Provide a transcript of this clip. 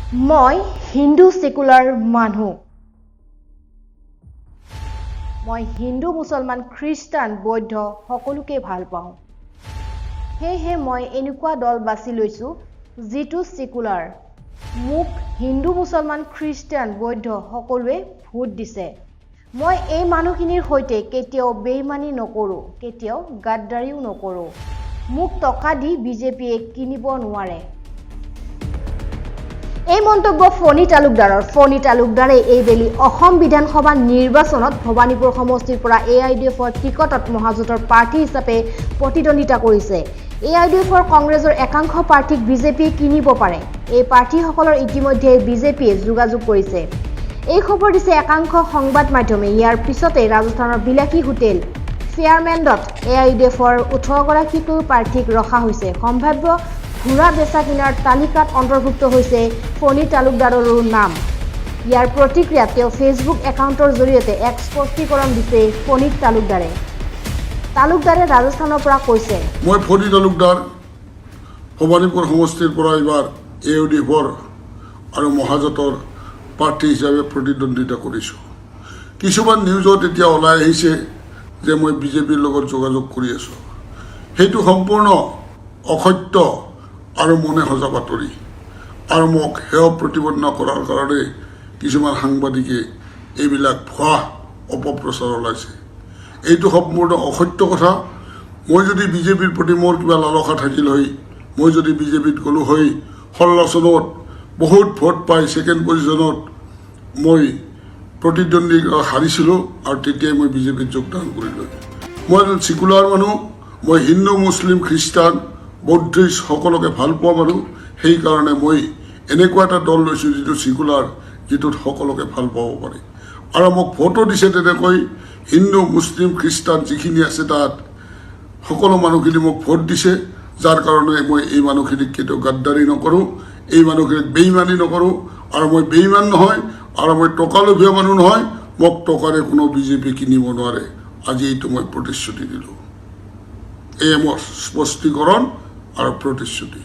মই হিন্দু সেকুলাৰ মানুহ মই হিন্দু মুছলমান খ্ৰীষ্টান বৌদ্ধ সকলোকে ভাল পাওঁ হেহে মই এনেকুৱা দল বাছি লৈছো যিটো সেকুলাৰ মোক হিন্দু মুছলমান খ্ৰীষ্টান বৌদ্ধ সকলোৱে ভোট দিছে মই এই মানুহখিনিৰ হৈতে কেতিয়াও বেইমানি নকৰো কেতিয়াও গাদ্দাৰীও নকৰো মোক টকা দি বিজেপিয়ে কিনিব নোৱাৰে এই মন্তব্য ফণী তালুকদাৰে এইবেলি অসম বিধানসভা নিৰ্বাচনত ভবানীপুৰ সমষ্টিৰ পৰা AIDFৰ টিকটত মহাজোঁটৰ প্ৰাৰ্থী হিচাপে প্ৰতিদ্বন্দ্বিতা কৰিছে AIDFৰ কংগ্ৰেছৰ একাংশ প্ৰাৰ্থীক বিজেপিয়ে কিনিব পাৰে এই প্ৰাৰ্থীসকলৰ ইতিমধ্যে বিজেপিয়ে যোগাযোগ কৰিছে এই খবৰ দিছে একাংশ সংবাদ মাধ্যমে ইয়াৰ পিছতে ৰাজস্থানৰ বিলাসী হোটেল ফেয়াৰমেণ্ডত AIDFৰ 18 গৰাকীকৈ প্ৰাৰ্থীক ৰখা হৈছে সম্ভাৱ্য ঘোঁৰা বেচা কিনাৰ তালিকাত অন্তৰ্ভুক্ত হৈছে ফণী তালুকদাৰৰো নাম ইয়াৰ প্ৰতিক্ৰিয়াত তেওঁ ফেচবুক একাউণ্টৰ জৰিয়তে এক স্পষ্টীকৰণ দিছে ফণী তালুকদাৰে ৰাজস্থানৰ পৰা কৈছে মই ফণী তালুকদাৰ ভবানীপুৰ সমষ্টিৰ পৰা এবাৰ AIDFৰ আৰু মহাজোঁটৰ প্ৰাৰ্থী হিচাপে প্ৰতিদ্বন্দ্বিতা কৰিছোঁ কিছুমান নিউজত এতিয়া ওলাই আহিছে যে মই বিজেপিৰ লগত যোগাযোগ কৰি আছোঁ সেইটো সম্পূৰ্ণ অসত্য আৰু মনে সজা বাতৰি আৰু মোক হেয় প্ৰতিপন্ন কৰাৰ কাৰণে কিছুমান সাংবাদিকে এইবিলাক ভুৱা অপপ্ৰচাৰ ওলাইছে এইটো সম্পূৰ্ণ অসত্য কথা মই যদি বিজেপিৰ প্ৰতি মোৰ কিবা লালসা থাকিল হয় মই যদি বিজেপিত গ'লো হয় 16 চনত বহুত ভোট পাই ছেকেণ্ড পজিশ্যনত মই প্ৰতিদ্বন্দ্বী হাৰিছিলোঁ আৰু তেতিয়াই মই বিজেপিত যোগদান কৰিলোঁ মই এজন সেকুলাৰ মানুহ মই হিন্দু মুছলিম খ্ৰীষ্টান বৌদ্ধিষ্ট সকলোকে ভাল পোৱা মানুহ সেইকাৰণে মই এনেকুৱা এটা দল লৈছোঁ যিটো সেকুলাৰ যিটোত সকলোকে ভাল পাব পাৰে আৰু মোক ভোটো দিছে তেনেকৈ হিন্দু মুছলিম খ্ৰীষ্টান যিখিনি আছে তাত সকলো মানুহখিনি মোক ভোট দিছে যাৰ কাৰণে মই এই মানুহখিনিক কেতিয়াও গাদ্দাৰী নকৰোঁ এই মানুহখিনিক বেইমানি নকৰোঁ আৰু মই বেইমান নহয় আৰু মই টকালোভীয়া মানুহ নহয় মোক টকাৰে কোনো বিজেপি কিনিব নোৱাৰে আজি এইটো মই প্ৰতিশ্ৰুতি দিলোঁ এয়ে মোৰ স্পষ্টীকৰণ আৰু প্ৰতিশ্ৰুতি